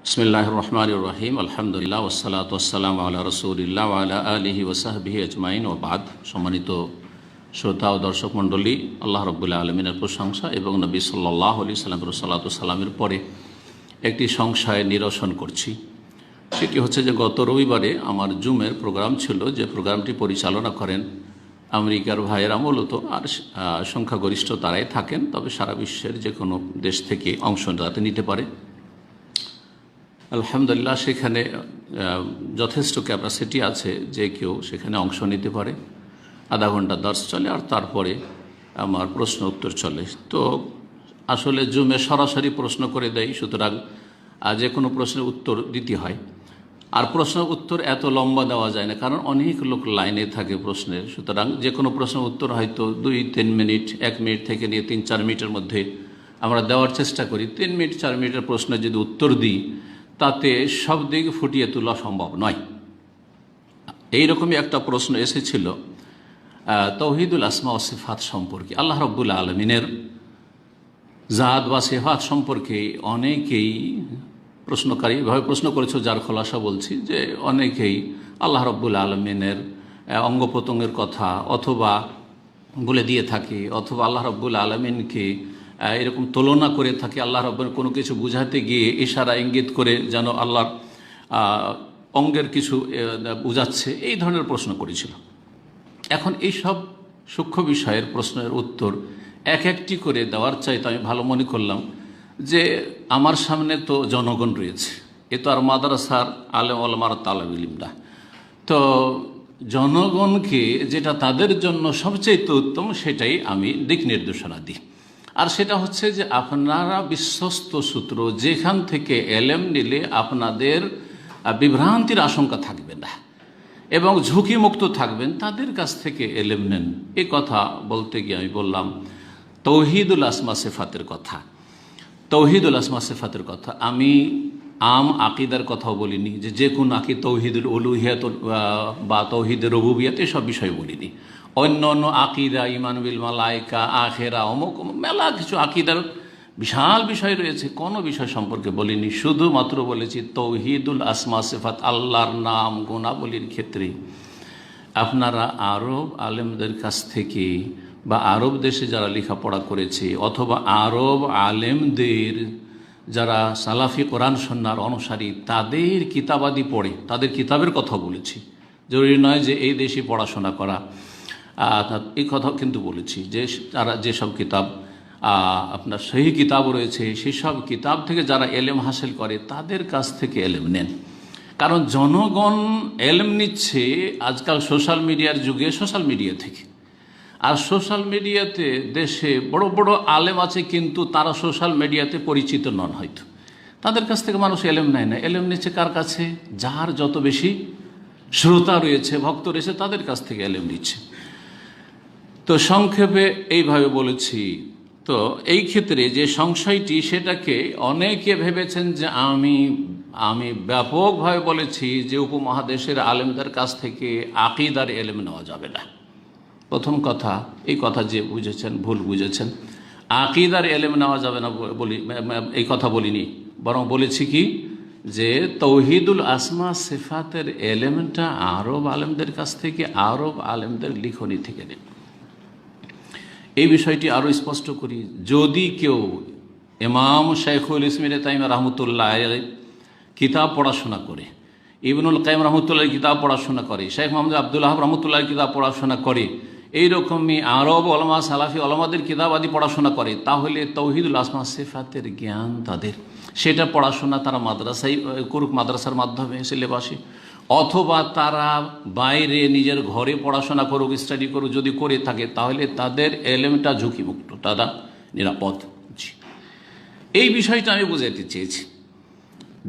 বিসমিল্লাহির রহমানির রহিম। আলহামদুলিল্লাহ ওয়াসসালাতু ওয়াসসালামু আলা রাসূলিল্লাহ ওয়া আলা আলিহি ওয়া সাহবিহি আজমাইন ওয়া বাদ। সম্মানিত শ্রোতা ও দর্শক মণ্ডলী, আল্লাহ রাব্বুল আলামিনের প্রশংসা এবং নবী সাল্লাল্লাহু আলাইহি ওয়াসাল্লামের সালাতু সালামের পরে একটি সংশয় নিরসন করছি। সেটি হচ্ছে যে গত রবিবারে আমার জুমের প্রোগ্রাম ছিল, যে প্রোগ্রামটি পরিচালনা করেন আমেরিকার ভাইয়েরা, মূলত আর সংখ্যাগরিষ্ঠ তারাই থাকেন, তবে সারা বিশ্বের যে কোনো দেশ থেকে অংশ তাতে নিতে পারে। আলহামদুলিল্লাহ, সেখানে যথেষ্ট ক্যাপাসিটি আছে, যে কেউ সেখানে অংশ নিতে পারে। আধা ঘন্টা দর্শ চলে আর তারপরে আমার প্রশ্ন উত্তর চলে। তো আসলে জুমে সরাসরি প্রশ্ন করে দেয়, সুতরাং যে কোনো প্রশ্নের উত্তর দিতে হয়। আর প্রশ্ন উত্তর এত লম্বা দেওয়া যায় না, কারণ অনেক লোক লাইনে থাকে প্রশ্নের। সুতরাং যে কোনো প্রশ্নের উত্তর হয়তো 2-3 মিনিট, 1 মিনিট থেকে নিয়ে 3-4 মিনিটের মধ্যে আমরা দেওয়ার চেষ্টা করি। 3 মিনিট 4 মিনিটের প্রশ্নে যদি উত্তর দিই, তাতে সব দিক ফুটিয়ে তোলা সম্ভব নয়। এইরকমই একটা প্রশ্ন এসেছিল তাওহীদুল আসমা ওয়া সিফাত সম্পর্কে, আল্লাহ রাব্বুল আলামিনের জাত বা সিফাত সম্পর্কে অনেকেই প্রশ্নকারী এভাবে প্রশ্ন করেছে, যার খোলাসা বলছি যে অনেকেই আল্লাহ রাব্বুল আলামিনের অঙ্গ প্রত্যঙ্গের কথা অথবা বলে দিয়ে থাকে, অথবা আল্লাহ রাব্বুল আলামিনকে এরকম তুলনা করে থাকে। আল্লাহ রাব্বুল কোনো কিছু বুঝাতে গিয়ে ইশারা ইঙ্গিত করে যেন আল্লাহর অঙ্গের কিছু বুঝাচ্ছে, এই ধরনের প্রশ্ন করেছিল। এখন এই সব সূক্ষ্ম বিষয়ের প্রশ্নের উত্তর এক একটি করে দেওয়ার চাইতে আমি ভালো মনে করলাম যে আমার সামনে তো জনগণ রয়েছে, এ তো আর মাদ্রাসার আলেম ওলামার তালেব ইলম না। তো জনগণকে যেটা তাদের জন্য সবচেয়ে উত্তম, সেটাই আমি দিক নির্দেশনা দিই। আর সেটা হচ্ছে যে আপনারা বিশ্বস্ত সূত্র যেখান থেকে এলেম নিলে আপনাদের বিভ্রান্তির আশঙ্কা থাকবে না এবং ঝুঁকিমুক্ত থাকবেন, তাদের কাছ থেকে এলেম নেন। এ কথা বলতে গিয়ে আমি বললাম তাওহীদুল আসমা সিফাতের কথা। তাওহীদুল আসমা সিফাতের কথা আমি আকীদার কথাও বলিনি, যে কোন তাওহীদুল উলুহিয়াত বা তাওহীদুর রুবুবিয়্যাত এসব বিষয় বলিনি। অন্য অন্য আকীদা, ঈমান বিল মালায়েকা, আখিরা, অমুক মেলা কিছু আকীদার বিশাল বিষয় রয়েছে, কোনো বিষয় সম্পর্কে বলিনি। শুধুমাত্র বলেছি তাওহীদুল আসমা সিফাত, আল্লাহর নাম গুণাবলীর ক্ষেত্রে আপনারা আরব আলেমদের কাছ থেকে বা আরব দেশে যারা লেখাপড়া করেছে অথবা আরব আলেমদের যারা সালাফি কোরআন সুন্নাহর অনুসারী, তাদের কিতাবাদি পড়ে তাদের কিতাবের কথা বলেছি। জরুরি নয় যে এই দেশে পড়াশোনা করা, এই কথাও কিন্তু বলেছি যে তারা যেসব কিতাব আপনার সহি কিতাব রয়েছে, সেসব কিতাব থেকে যারা এলেম হাসিল করে তাদের কাছ থেকে এলেম নেন। কারণ জনগণ এলেম নিচ্ছে আজকাল সোশ্যাল মিডিয়ার যুগে, সোশ্যাল মিডিয়া থেকে। আর সোশ্যাল মিডিয়াতে দেশে বড় বড় আলেম আছে, কিন্তু তারা সোশ্যাল মিডিয়াতে পরিচিত নন, হয়তো তাদের কাছ থেকে মানুষ এলেম নেয় না। এলেম নিচ্ছে কার কাছে? যার যত বেশি শ্রোতা রয়েছে, ভক্ত রয়েছে, তাদের কাছ থেকে এলেম নিচ্ছে। তো সংক্ষেপে এইভাবে বলেছি। তো এই ক্ষেত্রে যে সংশয়টি, সেটাকে অনেকে ভেবেছেন যে আমি ব্যাপকভাবে বলেছি যে উপমহাদেশের আলেমদের কাছ থেকে আকীদার এলেম নেওয়া যাবে না। প্রথম কথা, এই কথা যে বুঝেছেন ভুল বুঝেছেন। আকীদার এলেম নেওয়া যাবে না বলি, এই কথা বলিনি, বরং বলেছি কি যে তাওহীদুল আসমা সিফাতের এলেমটা আরব আলেমদের কাছ থেকে, আরব আলেমদের লিখনি থেকে নেন। এই বিষয়টি আরও স্পষ্ট করি। যদি কেউ ইমাম শাইখুল ইসলাম ইবনে তাইমিয়া রাহমাতুল্লাহ আলাইহি কিতাব পড়াশোনা করে, ইবনুল কাইয়িম রাহমাতুল্লাহ কিতাব পড়াশোনা করে, শেখ মোহাম্মদ আব্দুল ওয়াহাব রাহমাতুল্লাহ কিতাব পড়াশোনা করে, এইরকমই আরব ওলামা, সালাফি ওলামাদের কিতাব আদি পড়াশোনা করে, তাহলে তাওহীদুল আসমা সিফাতের জ্ঞান তাদের, সেটা পড়াশোনা তারা মাদ্রাসায় করুক, মাদ্রাসার মাধ্যমে সিলেবাসে, অথবা তারা বাইরে নিজের ঘরে পড়াশোনা করুক, স্টাডি করুক, যদি করে থাকে তাহলে তাদের এলেমটা ঝুঁকিমুক্ত, তারা নিরাপদ। এই বিষয়টা আমি বুঝাইতে চেয়েছি।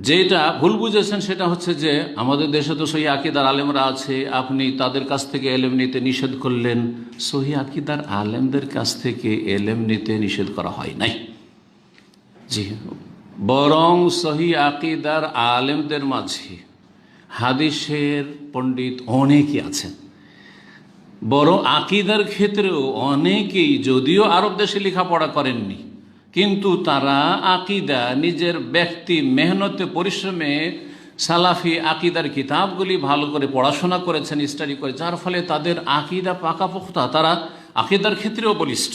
যেটা ভুল বুঝেছেন সেটা হচ্ছে যে আমাদের দেশে তো সহি আকীদার আলেমরা আছে, আপনি তাদের কাছ থেকে এলেম নিতে নিষেধ করলেন। সহি আকীদার আলেমদের কাছ থেকে এলেম নিতে নিষেধ করা হয় নাই, জি, বরং সহি আকীদার আলেমদের মাঝে হাদিসের পণ্ডিত অনেকেই আছেন। বরং আকীদার ক্ষেত্রেও অনেকেই, যদিও আরব দেশে লেখাপড়া করেননি, কিন্তু তারা আকিদা নিজের ব্যক্তি মেহনতে পরিশ্রমে সালাফি আকিদার কিতাবগুলি ভালো করে পড়াশোনা করেছেন, স্টাডি করে, যার ফলে তাদের আকিদা পাকাপোক্তা, তারা আকিদার ক্ষেত্রেও বলিষ্ঠ।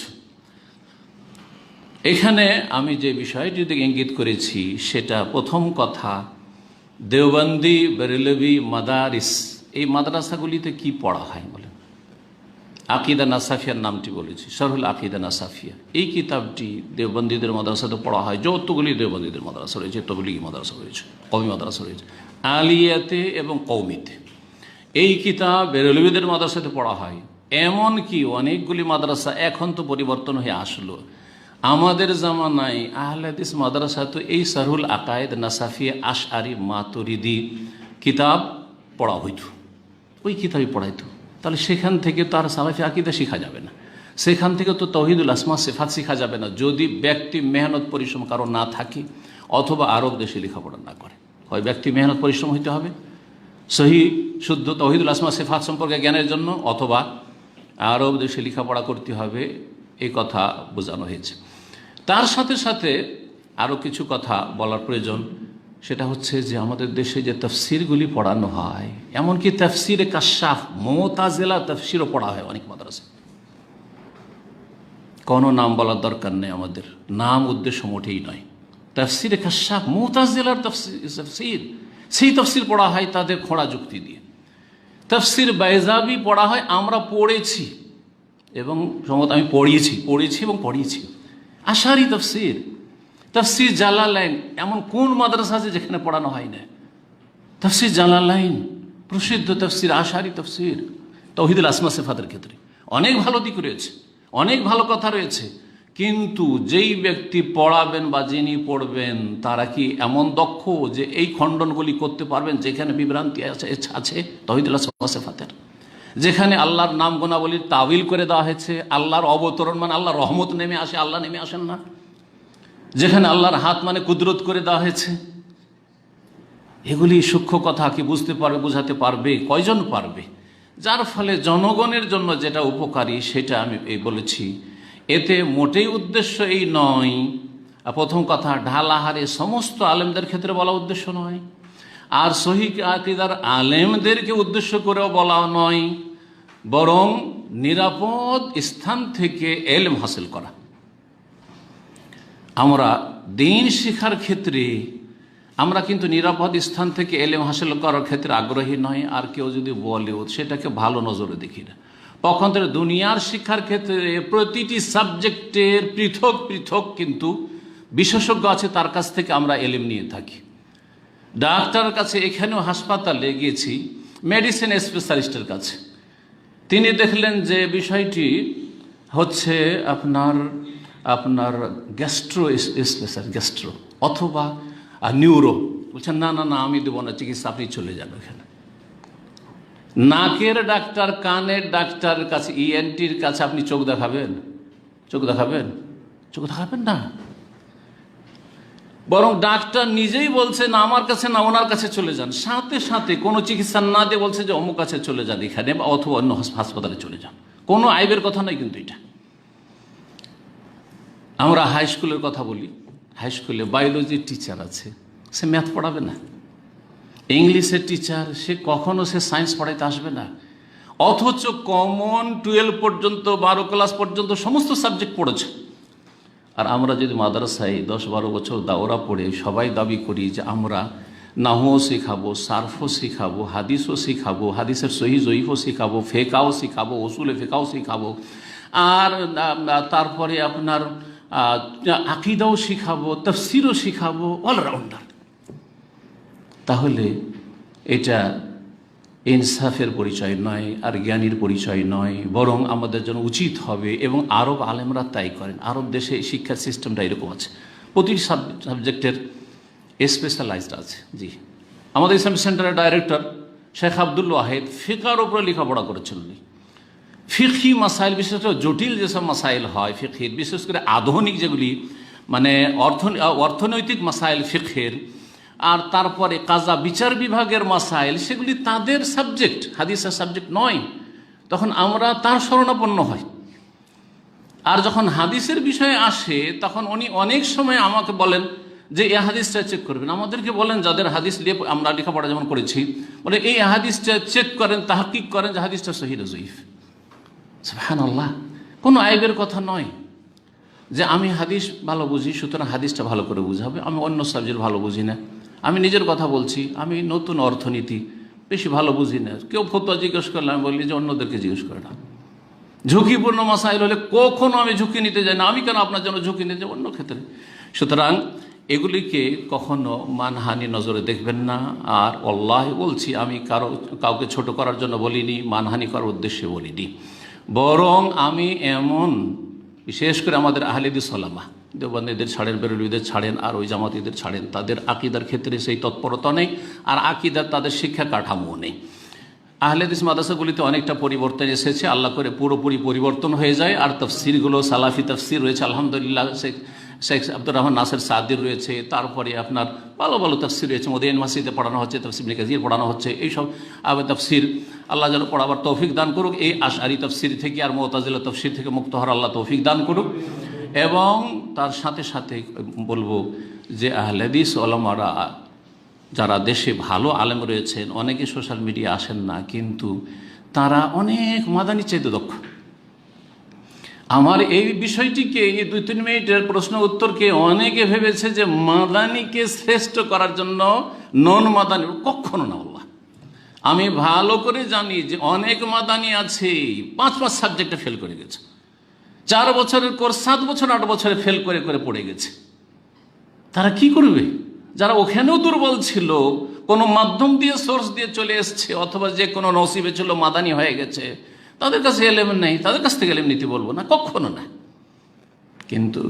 এখানে আমি যে বিষয়টি দিকে ইঙ্গিত করেছি সেটা প্রথম কথা, দেওবন্দি বেরেলভি মাদারিস, এই মাদ্রাসাগুলিতে কি পড়া হয় বলেন? আকিদা নাসাফিয়ার নামটি বলেছি, শরহুল আকিদা নাসাফিয়া। এই কিতাবটি দেওবন্দীদের মাদ্রাসাতে পড়া হয়। যতগুলি দেওবন্দীদের মাদ্রাসা রয়েছে, তবলিগি মাদ্রাসা রয়েছে, কওমি মাদ্রাসা রয়েছে, আলিয়াতে এবং কওমিতে এই কিতাব বেরেলভিদের মাদ্রাসাতে পড়া হয়। এমনকি অনেকগুলি মাদ্রাসা এখন তো পরিবর্তন হয়ে আসলো, আমাদের জামানায় আহলে হাদিস মাদ্রাসা তো এই শরহুল আকায়েদ নাসাফিয়া আশআরি মাতুরিদি কিতাব পড়া হইত, ওই কিতাবই পড়াইতো। তাহলে সেখান থেকে তো আর সালাফি আকিদা শেখা যাবে না, সেখান থেকে তো তাওহীদুল আসমা সিফাত শেখা যাবে না, যদি ব্যক্তি মেহনত পরিশ্রম কারো না থাকে অথবা আরব দেশে লেখাপড়া না করে। হয় ব্যক্তি মেহনত পরিশ্রম হইতে হবে সহি শুদ্ধ তাওহীদুল আসমা সিফাত সম্পর্কে জ্ঞানের জন্য, অথবা আরব দেশে লেখাপড়া করতে হবে, এই কথা বোঝানো হয়েছে। তার সাথে সাথে আরও কিছু কথা বলার প্রয়োজন, সেটা হচ্ছে যে আমাদের দেশে যে তাফসিরগুলি পড়ানো হয়, এমনকি তাফসিরে কাশাফ, মুতাজিলা তাফসিরও পড়া হয় অনেক মাদ্রাসায়। কোনো নাম বলার দরকার নেই, আমাদের নাম উদ্দেশ্য মোটেই নয়। তাফসিরে কাশাফ, মুতাজিলার তাফসির, সেই তাফসির পড়া হয় তাদের খোঁড়া যুক্তি দিয়ে। তাফসির বাইজাবি পড়া হয়, আমরা পড়েছি এবং সম্ভবত আমি পড়েছি এবং পড়িয়েছি। আশারি তাফসির, তাফসির জালালাইন, এমন কোন মাদ্রাসা আছে যেখানে পড়ানো হয় না? তাফসির জালালাইন প্রসিদ্ধ তাফসির, আশারি তাফসির, তাওহীদুল আসমা সিফাতের ক্ষেত্রে অনেক ভালো দিক রয়েছে, অনেক ভালো কথা রয়েছে। কিন্তু যেই ব্যক্তি পড়াবেন বা যিনি পড়বেন তারা কি এমন দক্ষ যে এই খণ্ডনগুলি করতে পারবেন যেখানে বিভ্রান্তি আছে তাওহীদুল আসমা সিফাতের, যেখানে আল্লাহর নাম গুণাবলীর তাবিল করে দেওয়া হয়েছে, আল্লাহর অবতরণ মানে আল্লাহর রহমত নেমে আসে, আল্লাহ নেমে আসেন না, যেখানে আল্লাহর হাত মানে কুদরত করে দেওয়া হয়েছে। এগুলি সূক্ষ্ম কথা কি বুঝতে পারবে, বোঝাতে পারবে? কয়জন পারবে? যার ফলে জনগণের জন্য যেটা উপকারী সেটা আমি বলেছি। এতে মোটেই উদ্দেশ্য এই নয়, প্রথম কথা ঢালাহারে সমস্ত আলেমদের ক্ষেত্রে বলা উদ্দেশ্য নয়, আর সহিহ আকীদার আলেমদেরকে উদ্দেশ্য করেও বলা নয়, বরং নিরাপদ স্থান থেকে এলম হাসিল করা। আমরা দিন শিক্ষার ক্ষেত্রে আমরা কিন্তু নিরাপদ স্থান থেকে এলেম হাসিল করার ক্ষেত্রে আগ্রহী নয়, আর কেউ যদি বলেও সেটাকে ভালো নজরে দেখি না। পক্ষান্তরে দুনিয়ার শিক্ষার ক্ষেত্রে প্রতিটি সাবজেক্টের পৃথক পৃথক কিন্তু বিশেষজ্ঞ আছে, তার কাছ থেকে আমরা এলেম নিয়ে থাকি। ডাক্তারের কাছে, এখানেও হাসপাতালে গিয়েছি মেডিসিন স্পেশালিস্টের কাছে, তিনি দেখলেন যে বিষয়টি হচ্ছে আপনার গ্যাস্ট্রো গ্যাস্ট্রো অথবা নিউরো। বলছেন না না না আমি দেবো না চিকিৎসা, আপনি চলে যান ওখানে। নাকের ডাক্তার, কানের ডাক্তারের কাছে, ইএনটির কাছে আপনি চোখ দেখাবেন না, বরং ডাক্তার নিজেই বলছে না আমার কাছে না, ওনার কাছে চলে যান। সাথে সাথে কোনো চিকিৎসা না দিয়ে বলছে যে অমুক কাছে চলে যান এখানে, অথবা অন্য হাসপাতালে চলে যান। কোনো আইবের কথা নয় কিন্তু এটা। আমরা হাই স্কুলের কথা বলি, হাই স্কুলে বায়োলজির টিচার আছে, সে ম্যাথ পড়াবে না। ইংলিশের টিচার, সে কখনো সে সায়েন্স পড়াইতে আসবে না, অথচ কমন 12 পর্যন্ত 12 ক্লাস পর্যন্ত সমস্ত সাবজেক্ট পড়েছে। আর আমরা যদি মাদ্রাসায় 10-12 বছর দাওরা পড়ে সবাই দাবি করি যে আমরা নাহও শেখাবো, সারফও শেখাবো, হাদিসও শেখাবো, হাদিসের সহি জয়ীফও শেখাবো, ফেকাও শেখাবো, উসুলে ফেকাও শেখাবো, আর তারপরে আপনার আকিদাও শেখাবো, তাফসিরও শেখাবো, অলরাউন্ডার, তাহলে এটা ইনসাফের পরিচয় নয়, আর জ্ঞানীর পরিচয় নয়। বরং আমাদের জন্য উচিত হবে, এবং আরব আলেমরা তাই করেন। আরব দেশে শিক্ষার সিস্টেমটা এরকম আছে, প্রতিটি সাবজেক্টের স্পেশালাইজড আছে। জি, আমাদের ইসলামিক সেন্টারের ডাইরেক্টর শেখ আব্দুল ওয়াহেদ ফিকার উপরে লেখাপড়া করেছিলেন। ফিকহি মাসাইল, বিশেষ করে জটিল যেসব মাসাইল হয় ফিকহির, বিশেষ করে আধুনিক যেগুলি মানে অর্থনৈতিক মাসাইল ফিকহের, আর তারপরে কাজা বিচার বিভাগের মাসাইল, সেগুলি তাদের সাবজেক্ট, হাদিসের সাবজেক্ট নয়। তখন আমরা তার শরণাপন্ন হই। আর যখন হাদিসের বিষয়ে আসে তখন উনি অনেক সময় আমাকে বলেন যে এই হাদিসটা চেক করবেন। আমাদেরকে বলেন যাদের হাদিস নিয়ে আমরা লেখাপড়া যেমন করেছি, বলে এই হাদিসটা চেক করেন, তাহকিক করেন যে হাদিসটা সহিহ না জয়ীফ। সুবহানাল্লাহ, কোনো আইবের কথা নয় যে আমি হাদিস ভালো বুঝি সুতরাং হাদিসটা ভালো করে বুঝাবে, আমি অন্য সাবজেক্ট ভালো বুঝি না। আমি নিজের কথা বলছি, আমি নতুন অর্থনীতি বেশি ভালো বুঝি না। কেউ ফতোয়া জিজ্ঞেস করলে আমি বলি যে অন্যদেরকে জিজ্ঞেস করে না। ঝুঁকিপূর্ণ মাসাইল হলে কখনো আমি ঝুঁকি নিতে যাই না। আমি কেন আপনার জন্য ঝুঁকি নিতে যাই অন্য ক্ষেত্রে? সুতরাং এগুলিকে কখনো মানহানি নজরে দেখবেন না। আর আল্লাহ বলছি, আমি কাউকে ছোট করার জন্য বলিনি, মানহানি করার উদ্দেশ্যে বলিনি। বরং আমি এমন, বিশেষ করে আমাদের আহলে হাদিস ওলামা, দেওবন্দীদের ছাড়েন, বেরেলভীদের ছাড়েন, আর ওই জামাতিদের ছাড়েন, তাদের আকিদার ক্ষেত্রে সেই তৎপরতা নেই, আর আকিদার তাদের শিক্ষা কাঠামো নেই। আহলে হাদিস মাদ্রাসাগুলিতে অনেকটা পরিবর্তন এসেছে, আল্লাহ করে পুরোপুরি পরিবর্তন হয়ে যায়। আর তফসিরগুলো সালাফি তফসির রয়েছে আলহামদুলিল্লাহ, শেখ আব্দুর রহমান নাসির সাদির রয়েছে, তারপরে আপনার ভালো ভালো তফসির রয়েছে, মদিনা ইউনিভার্সিটিতে পড়ানো হচ্ছে, তফসির ইবনে কাসির পড়ানো হচ্ছে। এইসব তফসির আল্লাহ যেন পড়াবার তৌফিক দান করুক। এই আশআরি তফসির থেকে আর মুতাজিলা তফসির থেকে মুক্ত হওয়ার আল্লাহ তৌফিক দান করুক। এবং তার সাথে সাথে বলবো যে আহলে হাদিস ওলামারা যারা দেশে ভালো আলেম রয়েছেন, অনেকে সোশ্যাল মিডিয়া আসেন না, কিন্তু তারা অনেক মাদানি চাইতে দক্ষ। আমার এই বিষয়টিকে, এই 2-3 মিনিটের প্রশ্ন উত্তরকে অনেকে ভেবেছে যে মাদানিকে শ্রেষ্ঠ করার জন্য নন মাদানি, কখনো না। আল্লাহ, আমি ভালো করে জানি যে অনেক মাদানি আছে 5 সাবজেক্টে ফেল করে গেছে, 4 বছরের কোর্স 7 বছর 8 বছরে ফেল করে করে পড়ে গেছে। তারা কি করবে? যারা ওখানেও দুর্বল ছিল, কোনো মাধ্যম দিয়ে সোর্স দিয়ে চলে এসছে, অথবা যে কোনো নসিবে ছিল মাদানি হয়ে গেছে, তাদের কাছে এলেম নেই, তাদের কাছ থেকে এলেম নিতে বলবো না, কখনো না। কিন্তু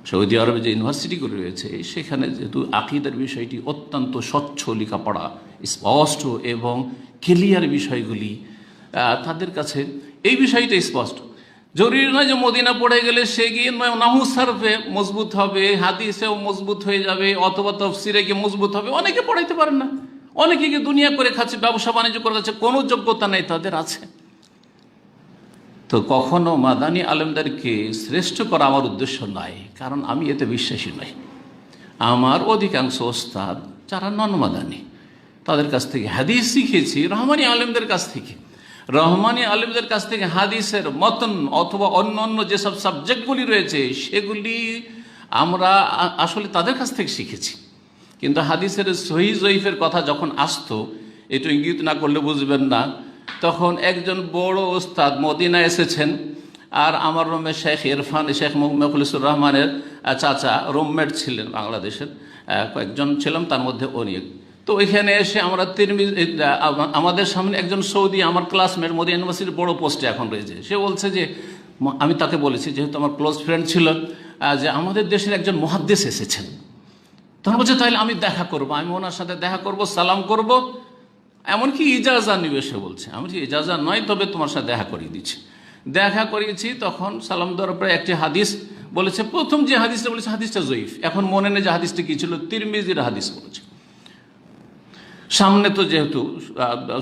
সৌদি আরবে যে ইউনিভার্সিটিগুলো রয়েছে, সেখানে যেহেতু আকিদার বিষয়টি অত্যন্ত স্বচ্ছ, লেখাপড়া স্পষ্ট এবং ক্লিয়ার বিষয়গুলি, তাদের কাছে এই বিষয়টা স্পষ্ট। জরুরি নয় যে মদিনা পড়ে গেলে সে গিয়ে নাহু সারফে মজবুত হবে, হাদিসেও মজবুত হয়ে যাবে, অথবা তফসিরে গিয়ে মজবুত হবে। অনেকে পড়াইতে পারেন না, অনেকে গিয়ে দুনিয়া করে খাচ্ছে, ব্যবসা বাণিজ্য করে খাচ্ছে, কোনো যোগ্যতা নেই তাদের আছে। তো কখনো মাদানী আলেমদেরকে শ্রেষ্ঠ করা আমার উদ্দেশ্য নয়, কারণ আমি এতে বিশ্বাসী নই। আমার অধিকাংশ ওস্তাদ যারা নন মাদানী, তাদের কাছ থেকে হাদিস শিখেছি, রহমানি আলেমদের কাছ থেকে। রহমানি আলেমদের কাছ থেকে হাদিসের মতন অথবা অন্য অন্য যেসব সাবজেক্টগুলি রয়েছে সেগুলি আমরা আসলে তাদের কাছ থেকে শিখেছি। কিন্তু হাদিসের সহিহ জয়ীফের কথা যখন আসতো, একটু ইঙ্গিত না করলে বুঝবেন না, তখন একজন বড় ওস্তাদ মদিনা এসেছেন, আর আমার রুমে শেখ ইরফান, শেখ মুখলিসুর রহমানের চাচা রুমমেট ছিলেন, বাংলাদেশের কয়েকজন ছিলাম, তার মধ্যে উনি। তো ওইখানে এসে আমরা আমাদের সামনে একজন সৌদি আমার ক্লাসমেট, মদিনা ইউনিভার্সিটির বড় পোস্টে এখন রয়েছে, সে বলছে যে, আমি তাকে বলেছি যেহেতু আমার ক্লোজ ফ্রেন্ড ছিল, যে আমাদের দেশের একজন মুহাদ্দিস এসেছেন। তখন বলছে তাহলে আমি দেখা করব, আমি ওনার সাথে দেখা করব, সালাম করব, এমনকি ইজাজা নিবে। সে বলছে আমি ইজাজা নয়, তবে তোমার সাথে দেখা করিয়ে দিচ্ছি। দেখা করিয়েছি, তখন সালাম দেওয়ার পরে একটি হাদিস বলেছে, প্রথম যে হাদিসটা বলেছে হাদিসটা জয়ীফ। এখন মনে নেই যে হাদিসটা কি ছিল, তিরমিজির হাদিস বলেছে। সামনে তো যেহেতু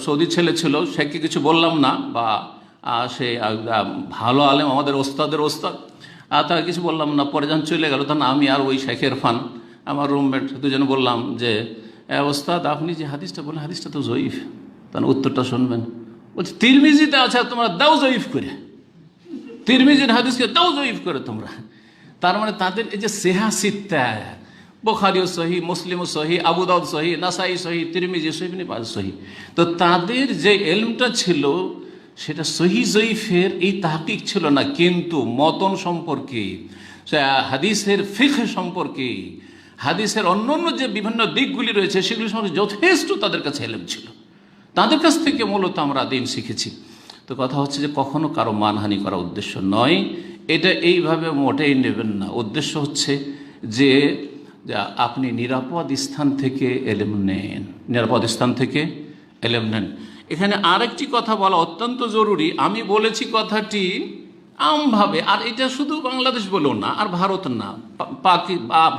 সৌদি ছেলে ছিল, সেকে কিছু বললাম না, বা সে ভালো আলেম, আমাদের ওস্তাদের ওস্তাদ, তাকে কিছু বললাম না। পরে যখন চলে গেল, তখন আমি আর ওই শেখ ইরফান, আমার রুমমেট, দুজন বললাম যে, ওস্তাদ আপনি যে হাদিসটা বললেন হাদিসটা তো জয়ীফ। তখন উত্তরটা শুনবেন, বলছে তিরমিজিতে আছে, তোমরা দাও জয়ীফ করে, তিরমিজির হাদিসকে দাও জয়ীফ করে তোমরা। তার মানে তাদের এই যে সেহাসিত্তা, বুখারীও সহি, মুসলিমও সহি, আবু দাউদ সহি, নাসাই সহি, তিরমিজি সহি, ইবনে মাজাহ সহি। তো তাদের যে ইলমটা ছিল সেটা সহি জয়ীফের এই তাহকিক ছিল না, কিন্তু মতন সম্পর্কে, হাদিসের ফিকহ সম্পর্কে, হাদিসের অন্যান্য যে বিভিন্ন দিকগুলি রয়েছে সেগুলি সম্পর্কে যথেষ্ট তাদের কাছে ইলম ছিল। তাদের কাছ থেকে মূলত আমরা দিন শিখেছি। তো কথা হচ্ছে যে কখনো কারো মানহানি করা উদ্দেশ্য নয়, এটা এইভাবে মোটেই নেবেন না। উদ্দেশ্য হচ্ছে যে আপনি নিরাপদ স্থান থেকে এলেম নেন, নিরাপদ স্থান থেকে এলেম নেন। এখানে আরেকটি কথা বলা অত্যন্ত জরুরি। আমি বলেছি কথাটি আমভাবে, আর এটা শুধু বাংলাদেশ বলেও না, আর ভারত না,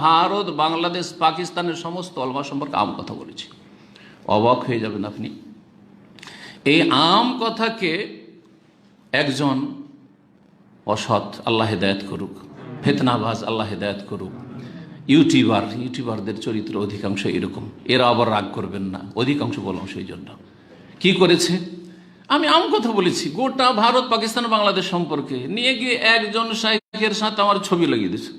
ভারত, বাংলাদেশ, পাকিস্তানের সমস্ত ওলামা সম্পর্কে আম কথা বলেছি। অবাক হয়ে যাবেন আপনি। এই আম কথাকে একজন অসৎ আল্লাহ হেদায়েত করুক, ফিতনাবাজ আল্লাহ হেদায়েত করুক, ইউটিউবারদের চরিত্র অধিকাংশ এরকম। এরা আবার রাগ করবেন না, অধিকাংশ বললাম সেই জন্য। কি করেছে? আমি কথা বলেছি গোটা ভারত পাকিস্তান বাংলাদেশ সম্পর্কে নিয়ে গিয়ে একজন শাইখের সাথে আমার ছবি লাগিয়ে দিয়েছে,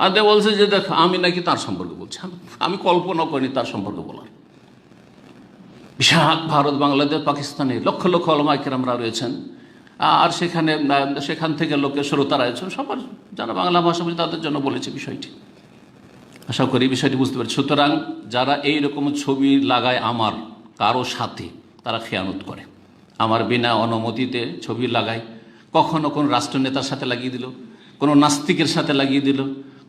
আর বলছে যে দেখ আমি নাকি তার সম্পর্কে বলছি। আমি কল্পনা করিনি তার সম্পর্কে বলার। বিশাল ভারত বাংলাদেশ পাকিস্তানে লক্ষ লক্ষ ওলামায়ে কেরামরা রয়েছেন, আর সেখান থেকে লোকের শ্রোতারা রয়েছেন, সবার যারা বাংলা ভাষা বুঝে তাদের জন্য বলেছে বিষয়টি। আশা করি বিষয়টি বুঝতে পারছি। সুতরাং যারা এইরকম ছবি লাগায় আমার কারো সাথে, তারা খেয়ানত করে। আমার বিনা অনুমতিতে ছবি লাগায়, কখনো কোন রাষ্ট্রনেতার সাথে লাগিয়ে দিল, কোনো নাস্তিকের সাথে লাগিয়ে দিল,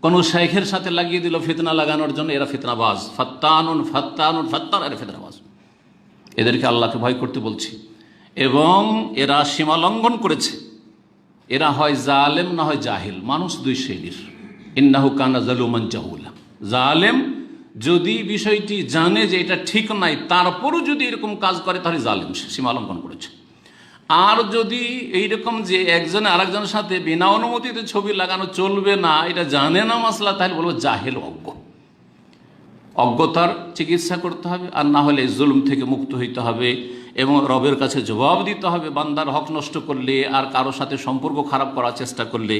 কোনো শাইখের সাথে লাগিয়ে দিল ফিতনা লাগানোর জন্য। এরা ফিতনাবাজ, ফাত্তানুন এরা ফিতনাবাজ। এদেরকে আল্লাহকে ভয় করতে বলছি। এবং এরা সীমা লঙ্ঘন করেছে। এরা হয় জালেম না হয় জাহিল। মানুষ দুই শ্রেণীর। ইন্নাহু কানা জালুমান জাহুলা। জালেম যদি বিষয়টি জানে যে এটা ঠিক নাই, তারপরও যদি এরকম কাজ করে, তাহলে জালেম, সীমা লঙ্ঘন করেছে। আর যদি এইরকম যে একজন আরেকজনের সাথে বিনা অনুমতিতে ছবি লাগানো চলবে না, এটা জানে না মাসলা, তাহলে বলবো জাহেল, অজ্ঞ। অজ্ঞতার চিকিৎসা করতে হবে, আর না হলে জুলুম থেকে মুক্ত হইতে হবে এবং রবের কাছে জবাব দিতে হবে বান্দার হক নষ্ট করলে আর কারোর সাথে সম্পর্ক খারাপ করার চেষ্টা করলে।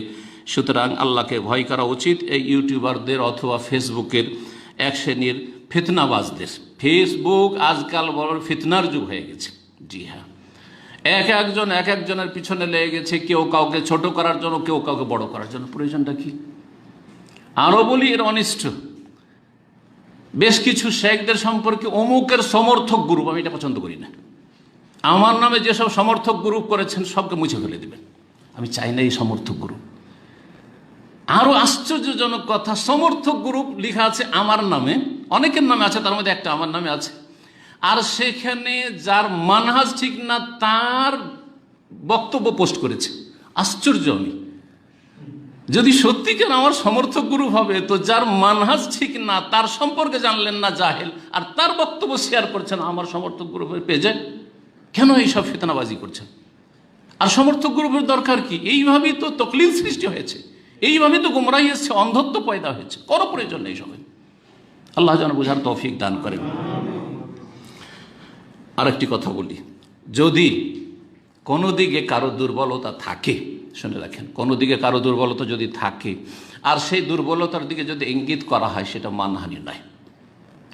সুতরাং আল্লাহকে ভয় করা উচিত এই ইউটিউবারদের অথবা ফেসবুকের এক শ্রেণীর ফিতনাবাজদের। ফেসবুক আজকাল বড় ফিতনার যুগ হয়ে গেছে। জি হ্যাঁ, এক একজনের পিছনে লেগে গেছে, কেউ কাউকে ছোট করার জন্য, কেউ কাউকে বড় করার জন্য। প্রয়োজনটা কি? আরও বলি এর অনিষ্ট। বেশ কিছু শেখদের সম্পর্কে অমুকের সমর্থক গ্রুপ, আমি এটা পছন্দ করি না। আমার নামে যেসব সমর্থক গ্রুপ করেছেন সবকে মুছে ফেলে দেবেন, আমি চাই না এই সমর্থক গ্রুপ। আরো আশ্চর্যজনক কথা, সমর্থক গ্রুপ লেখা আছে আমার নামে, অনেকের নামে আছে, তার মধ্যে একটা আমার নামে আছে, আর সেখানে যার মানহাজ ঠিক না তার বক্তব্য পোস্ট করেছে। আশ্চর্য আমি, যদি সত্যিকার আমার সমর্থক গ্রুপ হবে তো যার মানহাজ ঠিক না তার সম্পর্কে জানলেন না জাহেল, আর তার বক্তব্য শেয়ার করছেন আমার সমর্থক গ্রুপের পেজে। কেন এইসব ফিতনাবাজি করছেন? আর সমর্থক গ্রুপের দরকার কি? এইভাবেই তো তকলিদ সৃষ্টি হয়েছে, এইভাবেই তো গুমরাহি এসেছে, অন্ধত্ব পয়দা হয়েছে। কোনো প্রয়োজন নেই সবাই। আল্লাহ যেন বুঝার তৌফিক দান করেন। আরেকটি কথা বলি, যদি কোনো দিকে কারো দুর্বলতা থাকে, শুনে রাখেন, কোনো দিকে কারো দুর্বলতা যদি থাকে আর সেই দুর্বলতার দিকে যদি ইঙ্গিত করা হয়, সেটা মানহানি নয়।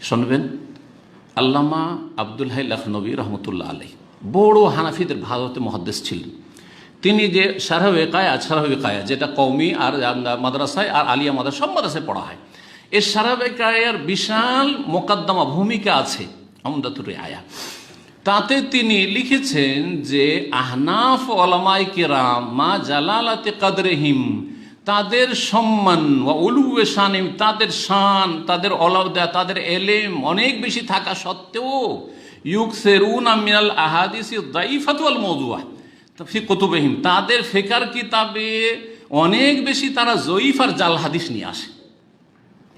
শুনবেন, আল্লামা আব্দুল হাই লখনবী রহমতুল্লাহ আলাই বড় হানাফিদের ভারতে মুহাদ্দিস ছিলেন। তিনি যে শারহ ওয়াকায়া যেটা কওমি আর মাদ্রাসায় আর আলিয়া মাদ্রাসা সব মাদ্রাসায় পড়া হয়, এই শারহ ওয়াকায়ার বিশাল মোকদ্দমা ভূমিকা আছে উমদাতুর রিআয়া। তাতে তিনি লিখেছেন যে আহনাফ ওলামায়ে কিরাম মা জালালাতে কদরহিম, তাদের সম্মান ওয়া উলুয়ে শানিম, তাদের শান, তাদের অলওদা, তাদের এলেম অনেক বেশি থাকা সত্ত্বেও ইউকসিরুনা মিনাল আহাদিসি দাইফাত ওয়াল মাওদুআ ফি কুতুবিহিম, তাদের ফিকার কিতাবে অনেক বেশি তারা জয়ীফ আর জাল হাদিস নিয়ে আসে।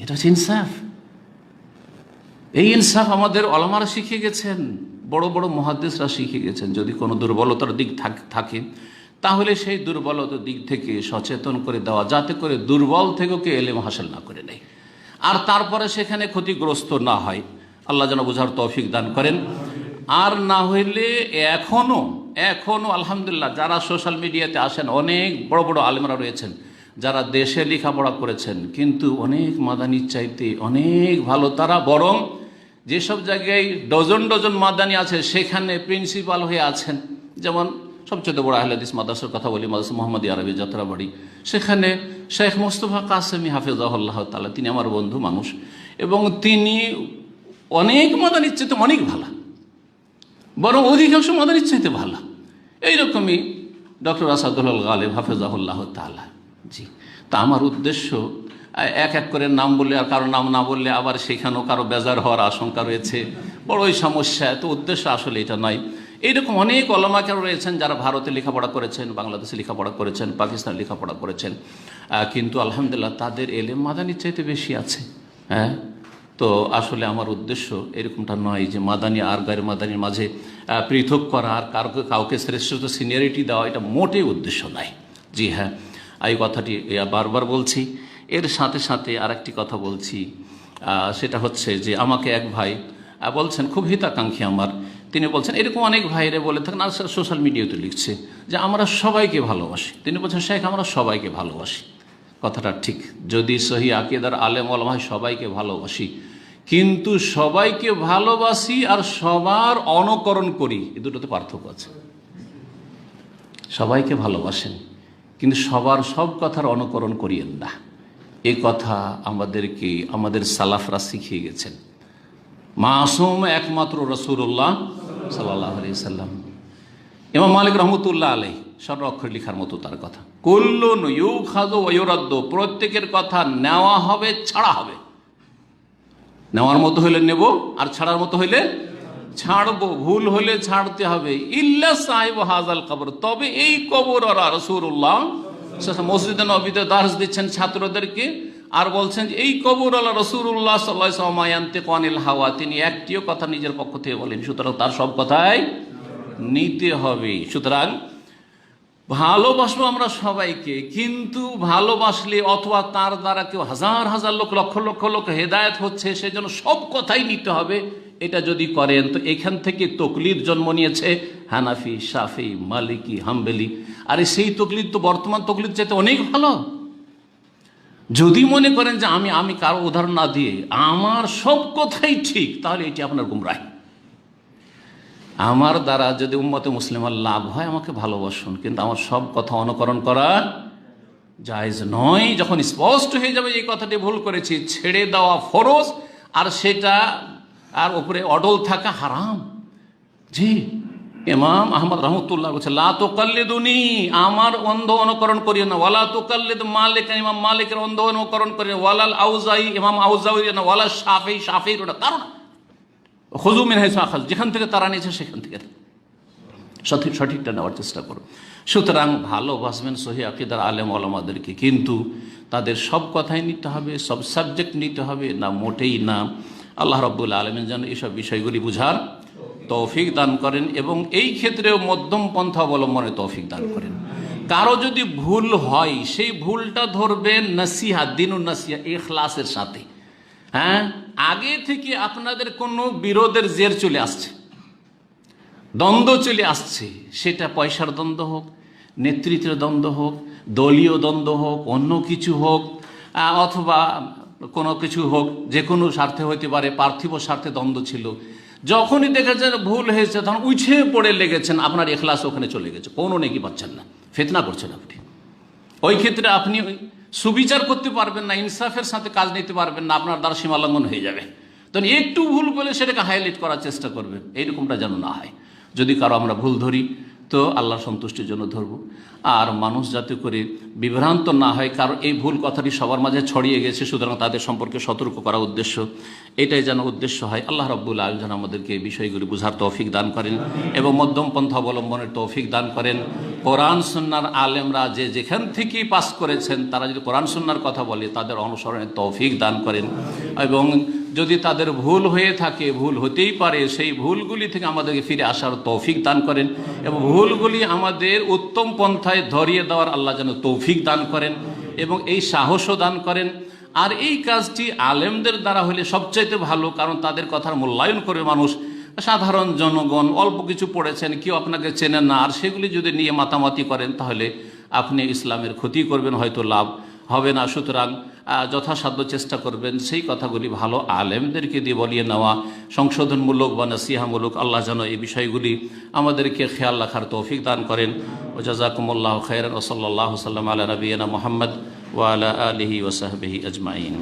এটা হচ্ছে ইনসাফ। এই ইনসাফ আমাদের ওলামারা শিখে গেছেন, বড় বড় মুহাদ্দিসরা শিখে গেছেন। যদি কোনো দুর্বলতার দিক থাকে তাহলে সেই দুর্বলতার দিক থেকে সচেতন করে দেওয়া, যাতে করে দুর্বল থেকেও কেউ এলেম হাসিল না করে নেয় আর তারপরে সেখানে ক্ষতিগ্রস্ত না হয়। আল্লাহ যেন বোঝার তৌফিক দান করেন। আর না হইলে এখনো আলহামদুলিল্লাহ যারা সোশ্যাল মিডিয়াতে আসেন, অনেক বড় বড় আলেমরা রয়েছেন যারা দেশে লেখাপড়া করেছেন, কিন্তু অনেক মাদানির চাইতে অনেক ভালো তারা, বরং যেসব জায়গায় ডজন ডজন মাদানি আছে সেখানে প্রিন্সিপাল হয়ে আছেন। যেমন সবচেয়ে বড় আহলে হাদিস মাদ্রাসার কথা বলি, মাদ্রাসা মোহাম্মদী আরবি যাত্রাবাড়ি, সেখানে শেখ মোস্তফা কাসেমি হাফিজাহুল্লাহ তাআলা, তিনি আমার বন্ধু মানুষ এবং তিনি অনেক মাদানির চাইতে অনেক ভালো, বরং অধিকাংশ মাদানির চাইতে ভালো। এইরকমই ডক্টর আসাদুল গালিব হাফিজাহুল্লাহ তাআলা। জি, তা আমার উদ্দেশ্য এক এক করে নাম বললে আর কারো নাম না বললে আবার সেখানেও কারো বেজার হওয়ার আশঙ্কা রয়েছে, বড়ই সমস্যা। তো উদ্দেশ্য আসলে এটা নয়। এইরকম অনেক ওলামাকেও রয়েছেন যারা ভারতে লেখাপড়া করেছেন, বাংলাদেশে লেখাপড়া করেছেন, পাকিস্তানে লেখাপড়া করেছেন, কিন্তু আলহামদুলিল্লাহ তাদের এলেম মাদানির চাইতে বেশি আছে। হ্যাঁ, তো আসলে আমার উদ্দেশ্য এরকমটা নয় যে মাদানি আর গায়ের মাদানির মাঝে পৃথক করা আর কাউকে শ্রেষ্ঠত্ব সিনিয়রিটি দেওয়া, এটা মোটেই উদ্দেশ্য নয়। জি হ্যাঁ, এই কথাটি বারবার বলছি। এর সাথে সাথে আরেকটি কথা বলছি, সেটা হচ্ছে যে আমাকে এক ভাই বলছেন, খুব হিতাকাঙ্ক্ষী আমার, তিনি বলছেন এরকম অনেক ভাইরে বলে থাকেন, আর সোশ্যাল মিডিয়াতে লিখছে যে আমরা সবাইকে ভালোবাসি। তিনি বলছেন শেখ আমরা সবাইকে ভালোবাসি। কথাটা ঠিক, যদি সহি আকীদার আলেম ওলামা হয় সবাইকে ভালোবাসি, কিন্তু সবাইকে ভালোবাসি আর সবার অনুকরণ করি, এই দুটোতে পার্থক্য আছে। সবাইকে ভালোবাসেন কিন্তু সবার সব কথার অনুকরণ করিয়েন না, এ কথা আমাদেরকে আমাদের সালাফরা শিখিয়ে গেছেন। মাসুম একমাত্র রাসূলুল্লাহ সাল্লাল্লাহু আলাইহি সাল্লাম। ইমাম মালিক রহমতুল্লাহ আলাইহি সর্ব অক্ষর লিখার মতো তার কথা, কুল্লুন ইউখাযু ওয়া ইউরাদ্দু, প্রত্যেকের কথা নেওয়া হবে ছাড়া হবে। নেওয়ার মতো হইলে নেব, আর ছাড়ার মতো হইলে ছাড়বো, ভুল হলে ছাড়তে হবে। ইল্লা সাহিব হাজাল কবর, তবে এই কবর আর রাসূলুল্লাহ মসজিদে নববীতে দার্স দিচ্ছেন ছাত্রদেরকে, আর বলছেন যে এই কবর আল্লাহ রাসূলুল্লাহ সাল্লাল্লাহু আলাইহি ওয়াসাল্লাম ইয়ান্তিকু আনিল হাওয়া, তিনি একটিও কথা নিজের পক্ষ থেকে বলেন, সুতরাং তার সব কথাই নিতে হবে। সুতরাং ভালোবাসবো আমরা সবাইকে, কিন্তু ভালোবাসলে অথবা তার দ্বারা কেউ হাজার হাজার লোক লক্ষ লক্ষ লোক হেদায়েত হচ্ছে, সেজন্য সব কথাই নিতে হবে, এটা যদি করেন তো এখান থেকে তকলিদ জন্ম নিয়েছে হানাফি, শাফি, মালিকি, হাম্বলি। আর সেই তকলিদ তো বর্তমান তকলিদ চাইতে অনেক ভালো। যদি মনে করেন যে আমি কারো উদাহরণ না দিয়ে আমার সব কথাই ঠিক, তাহলে এটি আপনার গুমরাহ। আমার দ্বারা যদি উম্মতে মুসলিমার লাভ হয় আমাকে ভালোবাসুন, কিন্তু আমার সব কথা অনুকরণ করা জায়েজ নয়। যখন স্পষ্ট হয়ে যাবে এই কথাটি ভুল করেছি, ছেড়ে দেওয়া ফরজ, আর সেটা আর উপরে অডল থাকা হারাম। জি, ইমাম আহমদ রহমতুল্লাহ বলছে লা তুকাল্লিদুনি, আমার অন্ধ অনুকরণ করিও না, ওয়ালা তুকাল্লিদ মালিক, ইমাম মালিকের অন্ধ অনুকরণ করিও না, ওয়ালাল আউজাই, ইমাম আউজাই না, ওয়ালা শাফি, শাফির ওটা তার না। খুযু মিন হাইসু আখাযু, যেখান থেকে তারা নিয়েছে সেখান থেকে সঠিকটা নেওয়ার চেষ্টা করো। সুতরাং ভালোবাসবেন সহি আকীদার আলেম ওলামাদেরকে, কিন্তু তাদের সব কথাই নিতে হবে, সব সাবজেক্ট নিতে হবে না, মোটেই না। আল্লাহ রাব্বুল আলামিন যেন এইসব বিষয়গুলি বুঝার তৌফিক দান করেন এবং এই ক্ষেত্রেও মধ্যম পন্থা অবলম্বনে তৌফিক দান করেন। কারো যদি ভুল হয় সেই ভুলটা ধরবেন নসিহা, দিনুন নসিহা, ইখলাসের সাথে। হ্যাঁ, আগে থেকে আপনাদের কোনো বিরোধের জের চলে আসছে, দ্বন্দ্ব চলে আসছে, সেটা পয়সার দ্বন্দ্ব হোক, নেতৃত্বের দ্বন্দ্ব হোক, দলীয় দ্বন্দ্ব হোক, অন্য কিছু হোক, অথবা কোনো কিছু হোক, যে কোনো স্বার্থে হইতে পারে, পার্থিব স্বার্থে দ্বন্দ্ব ছিল। যখনই দেখেছেন ভুল হয়েছে তখন উঠে পড়ে লেগেছেন, আপনার ইখলাস ওখানে চলে গেছে, কোনো নেকি পাচ্ছেন না, ফিতনা করছেন আপনি। ওই ক্ষেত্রে আপনি সুবিচার করতে পারবেন না, ইনসাফের সাথে কাজ নিতে পারবেন না, আপনার দ্বারা সীমা লঙ্ঘন হয়ে যাবে। তখন একটু ভুল বলে সেটাকে হাইলাইট করার চেষ্টা করবেন, এইরকমটা যেন না হয়। যদি কারো আমরা ভুল ধরি তো আল্লাহর সন্তুষ্টির জন্য ধরব, আর মানুষ যাতে করে বিভ্রান্ত না হয়, কারণ এই ভুল কথাটি সবার মাঝে ছড়িয়ে গেছে, সুতরাং তাদের সম্পর্কে সতর্ক করা উদ্দেশ্য, এটাই যেন উদ্দেশ্য হয়। আল্লাহ রাব্বুল আলামিন যেন আমাদেরকে এই বিষয়গুলি বুঝার তৌফিক দান করেন এবং মধ্যম পন্থা অবলম্বনের তৌফিক দান করেন। কোরআন সুন্নাহর আলেমরা যে যেখান থেকেই পাস করেছেন, তারা যদি কোরআন সুন্নাহর কথা বলে তাদের অনুসরণের তৌফিক দান করেন, এবং যদি তাদের ভুল হয়ে থাকে, ভুল হতেই পারে, সেই ভুলগুলি থেকে আমাদেরকে ফিরে আসার তৌফিক দান করেন এবং ভুলগুলি আমাদের উত্তম পন্থায় ধরিয়ে দেওয়ার আল্লাহ যেন তৌফিক দান করেন এবং এই সাহসও দান করেন। আর এই কাজটি আলেমদের দ্বারা হলে সবচাইতে ভালো, কারণ তাদের কথার মূল্যায়ন করে মানুষ। সাধারণ জনগণ অল্প কিছু পড়েছেন, কেউ আপনাকে চেনেন না, আর সেগুলি যদি নিয়ে মাতামাতি করেন তাহলে আপনি ইসলামের ক্ষতি করবেন, হয়তো লাভ হবে না। সুতরাং যথাসাধ্য চেষ্টা করবেন সেই কথাগুলি ভালো আলেমদেরকে দিয়ে বলিয়ে নেওয়া, সংশোধনমূলক বা নসিহামূলক। আল্লাহ যেন এই বিষয়গুলি আমাদেরকে খেয়াল রাখার তৌফিক দান করেন। ও জাযাকুমুল্লাহু খাইরান ওয়া সাল্লাল্লাহু সাল্লাম আলা নবিয়িনা মুহাম্মদ ওয়া আলা আলিহি ওয়া সাহবিহি আজমাইন।